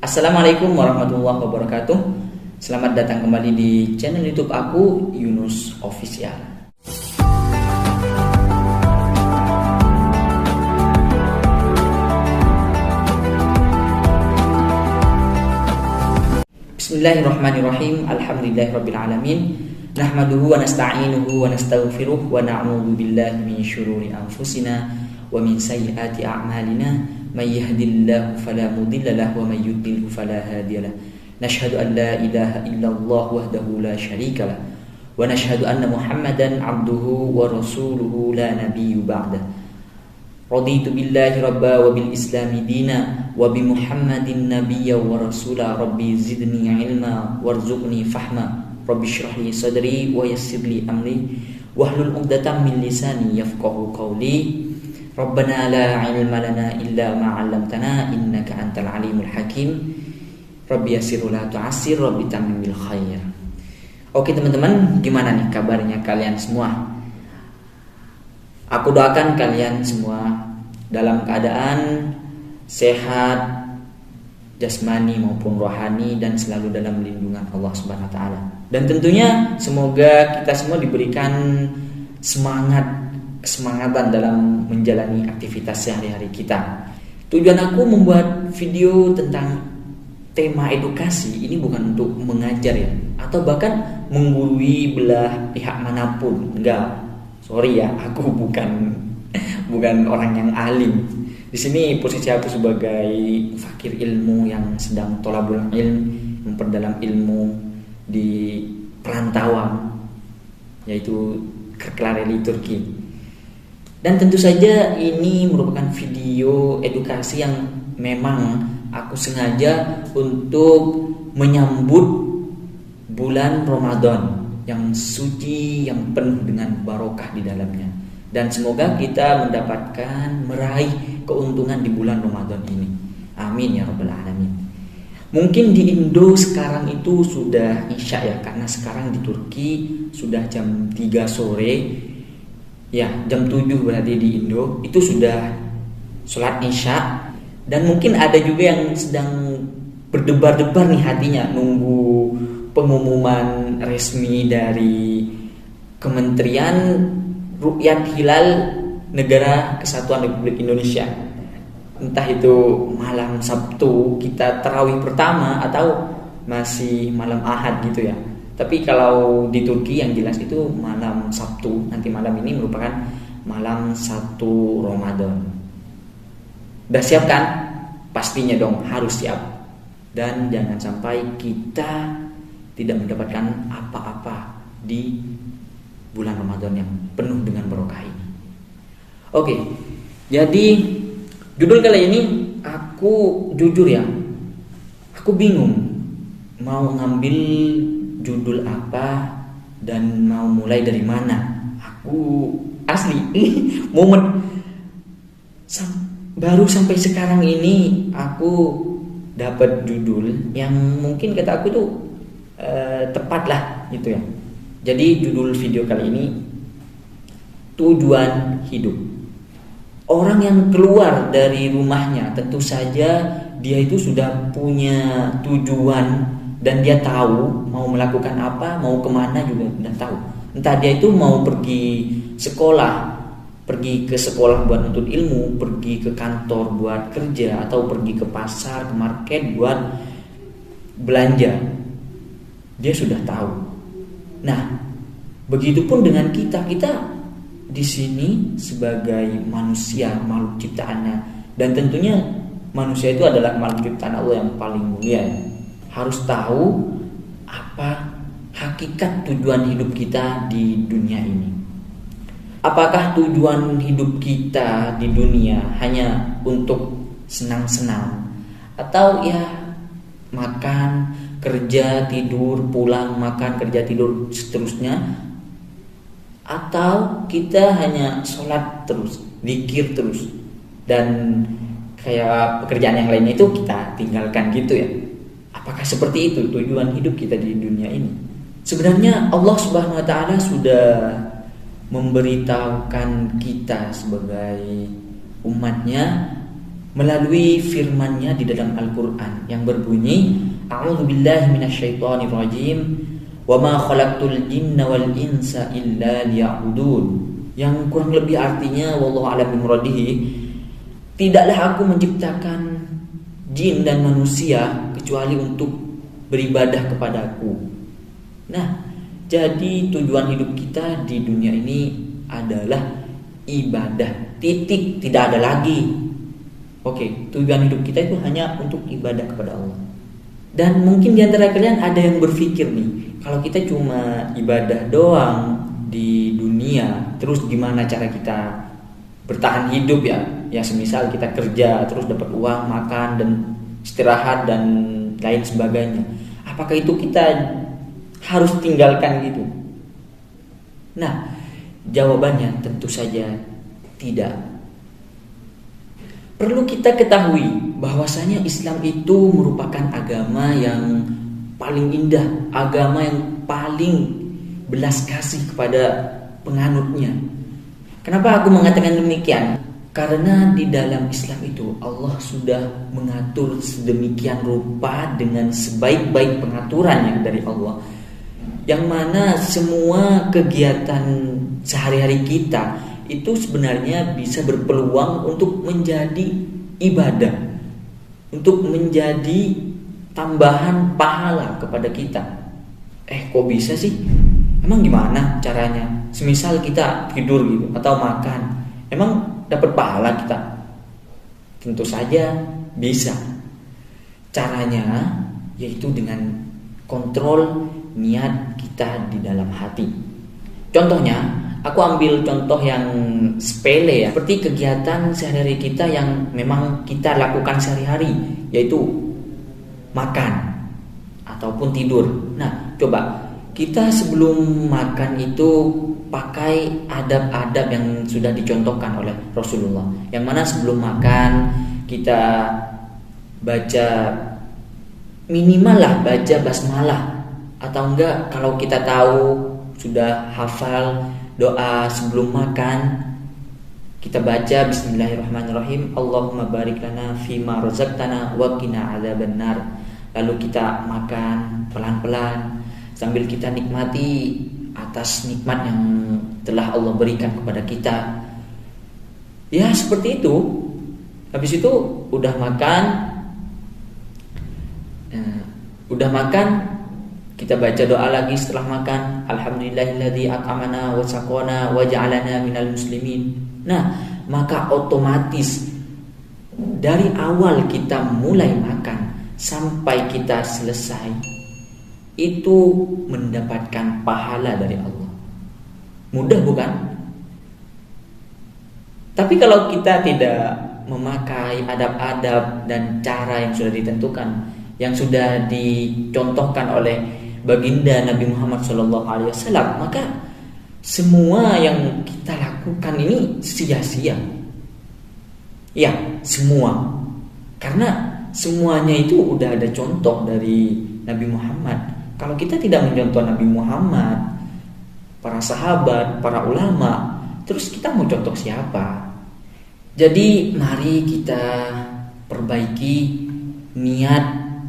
Assalamualaikum warahmatullahi wabarakatuh. Selamat datang kembali di channel YouTube aku, Yunus Official. Bismillahirrahmanirrahim. Alhamdulillahirabbil alamin. Nahmaduhu wa nasta'inuhu wa nastaghfiruh wa na'udzu billahi min syururi anfusina wa min sayyiati a'malina. May yahdihillahu fala mudilla lahu wa may yudlilhu fala hadiya lahu. Nashhadu an la ilaha illallah wahdahu la syarika lah wa nashhadu anna Muhammadan 'abduhu wa rasuluhu la nabiyyu ba'da. Raditu billahi rabba wa bil islami dina wa bi Muhammadin nabiyya wa rasula. Rabbi zidni ilma warzuqni fahma. Rabbi shrah li sadri wa yassir li amri wahlul 'uqdatam min lisani yafqahu qawli. Rabbana la ilma lana illa ma 'allamtana innaka antal alimul hakim. Rabbi yassir la tu'assir, Rabbi tamim bil khair. Oke teman-teman, gimana nih kabarnya kalian semua? Aku doakan kalian semua dalam keadaan sehat jasmani maupun rohani dan selalu dalam lindungan Allah Subhanahu wa taala. Dan tentunya semoga kita semua diberikan kesemangatan dalam menjalani aktivitas sehari-hari kita. Tujuan aku membuat video tentang tema edukasi ini bukan untuk mengajar ya, atau bahkan menggurui belah pihak manapun. Enggak. Sorry ya, aku bukan orang yang alim. Di sini posisi aku sebagai fakir ilmu yang sedang thalabul ilm, memperdalam ilmu di perantauan, yaitu Kırklareli Turki. Dan tentu saja ini merupakan video edukasi yang memang aku sengaja untuk menyambut bulan Ramadan yang suci, yang penuh dengan barokah di dalamnya. Dan semoga kita meraih keuntungan di bulan Ramadan ini. Amin ya rabbal alamin. Mungkin di Indo sekarang itu sudah isya ya, karena sekarang di Turki sudah jam 3 sore. Ya, jam 7 berarti di Indo itu sudah sholat isya. Dan mungkin ada juga yang sedang berdebar-debar nih hatinya, nunggu pengumuman resmi dari Kementerian Ru'yat Hilal Negara Kesatuan Republik Indonesia. Entah itu malam Sabtu kita tarawih pertama atau masih malam Ahad gitu ya. Tapi kalau di Turki yang jelas itu malam Sabtu. Nanti malam ini merupakan malam 1 Ramadan. Udah siap kan? Pastinya dong, harus siap. Dan jangan sampai kita tidak mendapatkan apa-apa di bulan Ramadan yang penuh dengan barokah ini. Oke, jadi judul kali ini aku jujur ya, aku bingung mau ngambil judul apa dan mau mulai dari mana. Aku asli baru sampai sekarang ini aku dapat judul yang mungkin kata aku tuh tepat lah gitu ya. Jadi judul video kali ini tujuan hidup. Orang yang keluar dari rumahnya tentu saja dia itu sudah punya tujuan dan dia tahu mau melakukan apa, mau kemana juga sudah tahu. Entah dia itu mau pergi ke sekolah buat nuntut ilmu, pergi ke kantor buat kerja, atau pergi ke pasar, ke market buat belanja. Dia sudah tahu. Nah, begitupun dengan kita di sini sebagai manusia, makhluk ciptaannya, dan tentunya manusia itu adalah makhluk ciptaan Allah yang paling mulia. Harus tahu apa hakikat tujuan hidup kita di dunia ini. Apakah tujuan hidup kita di dunia hanya untuk senang-senang, atau ya makan, kerja, tidur, pulang, makan, kerja, tidur, seterusnya, atau kita hanya sholat terus, zikir terus, dan kayak pekerjaan yang lainnya itu kita tinggalkan gitu ya. Apakah seperti itu tujuan hidup kita di dunia ini? Sebenarnya Allah Subhanahu wa taala sudah memberitahukan kita sebagai umatnya melalui firman-Nya di dalam Al-Qur'an yang berbunyi, A'udzubillahi minasyaitonirrajim, wa ma khalaqtul jinna wal insa illa liya'budun. Yang kurang lebih artinya, wallahu a'lam bimuradihi, tidaklah aku menciptakan jin dan manusia kecuali untuk beribadah kepadaku. Nah, jadi tujuan hidup kita di dunia ini adalah ibadah. Titik, tidak ada lagi. Oke, tujuan hidup kita itu hanya untuk ibadah kepada Allah. Dan mungkin di antara kalian ada yang berpikir nih, kalau kita cuma ibadah doang di dunia, terus gimana cara kita bertahan hidup ya? Ya semisal kita kerja terus dapat uang, makan dan istirahat dan lain sebagainya. Apakah itu kita harus tinggalkan gitu? Nah, jawabannya tentu saja tidak. Perlu kita ketahui bahwasanya Islam itu merupakan agama yang paling indah, agama yang paling belas kasih kepada penganutnya. Kenapa aku mengatakan demikian? Karena di dalam Islam itu Allah sudah mengatur sedemikian rupa dengan sebaik-baik pengaturan yang dari Allah, yang mana semua kegiatan sehari-hari kita itu sebenarnya bisa berpeluang untuk menjadi ibadah, untuk menjadi tambahan pahala kepada kita. Kok bisa sih? Emang gimana caranya? Semisal kita tidur gitu atau makan, emang dapat pahala kita? Tentu saja bisa. Caranya yaitu dengan kontrol niat kita di dalam hati. Contohnya, aku ambil contoh yang sepele ya, seperti kegiatan sehari-hari kita yang memang kita lakukan sehari-hari, yaitu makan ataupun tidur. Nah, coba kita sebelum makan itu pakai adab-adab yang sudah dicontohkan oleh Rasulullah, yang mana sebelum makan kita baca, minimal lah baca basmalah, atau enggak kalau kita tahu sudah hafal doa sebelum makan, kita baca Bismillahirrahmanirrahim, Allahumma barik lana fima razaqtana wa qina adzabannar. Lalu kita makan pelan-pelan sambil kita nikmati atas nikmat yang telah Allah berikan kepada kita. Ya seperti itu. Habis itu udah makan, kita baca doa lagi setelah makan, Alhamdulillahilladzi at'amana wa saqana wa ja'alana minal muslimin. Nah, maka otomatis dari awal kita mulai makan sampai kita selesai itu mendapatkan pahala dari Allah. Mudah bukan? Tapi kalau kita tidak memakai adab-adab dan cara yang sudah ditentukan, yang sudah dicontohkan oleh baginda Nabi Muhammad SAW, maka semua yang kita lakukan ini sia-sia. Ya, semua. Karena semuanya itu udah ada contoh dari Nabi Muhammad. Kalau kita tidak mencontoh Nabi Muhammad, para sahabat, para ulama, terus kita mau contoh siapa? Jadi mari kita perbaiki niat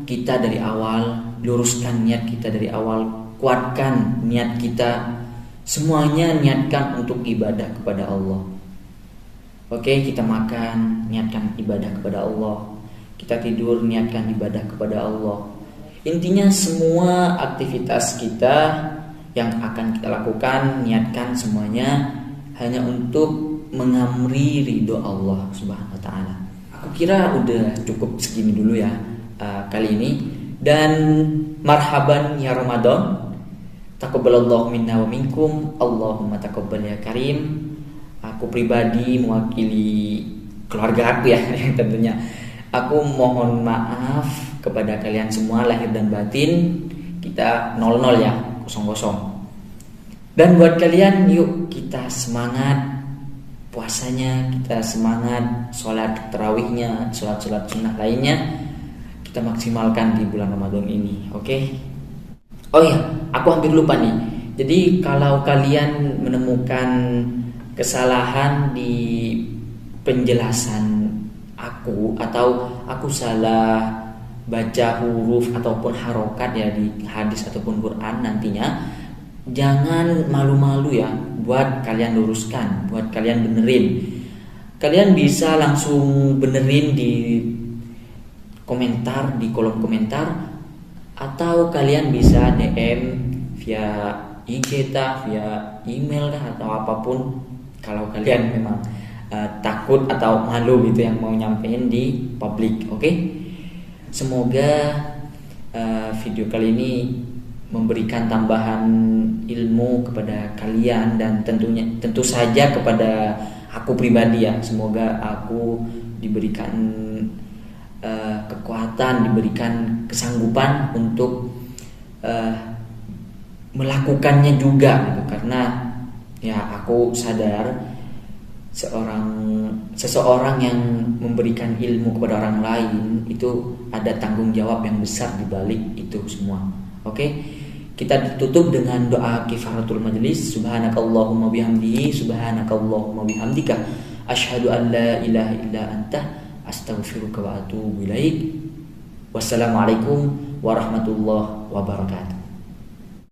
kita dari awal, luruskan niat kita dari awal, kuatkan niat kita, semuanya niatkan untuk ibadah kepada Allah. Oke, kita makan, niatkan ibadah kepada Allah. Kita tidur, niatkan ibadah kepada Allah. Intinya semua aktivitas kita yang akan kita lakukan, niatkan semuanya hanya untuk mengamri ridho Allah Subhanahu wa ta'ala. Aku kira udah cukup segini dulu ya kali ini. Dan marhaban ya Ramadan. Taqabbalallahu minna wa minkum. Allahumma taqabbal ya karim. Aku pribadi mewakili keluarga aku ya tentunya. Aku mohon maaf kepada kalian semua lahir dan batin. Kita 00 ya, 00. Dan buat kalian, yuk kita semangat puasanya, kita semangat sholat tarawihnya, sholat sunnah lainnya. Kita maksimalkan di bulan Ramadan ini, oke? Oh iya, aku hampir lupa nih. Jadi kalau kalian menemukan kesalahan di penjelasan aku atau aku salah baca huruf ataupun harokat ya di hadis ataupun Quran nantinya, jangan malu-malu ya buat kalian luruskan, buat kalian benerin. Kalian bisa langsung benerin di komentar, di kolom komentar, atau kalian bisa DM via IG via email atau apapun kalau kalian memang takut atau malu gitu yang mau nyampein di publik. Oke? Semoga video kali ini memberikan tambahan ilmu kepada kalian dan tentu saja kepada aku pribadi ya. Semoga aku diberikan kekuatan, diberikan kesanggupan untuk melakukannya juga gitu. Karena ya aku sadar seseorang yang memberikan ilmu kepada orang lain itu ada tanggung jawab yang besar di balik itu semua. Oke? Kita ditutup dengan doa kifaratul majlis. Subhanakallahumma bihamdihi, subhanakallahumma bihamdika, asyhadu an la ilaha illa anta, astaghfiruka wa atubu ilaik. Wassalamualaikum warahmatullahi wabarakatuh.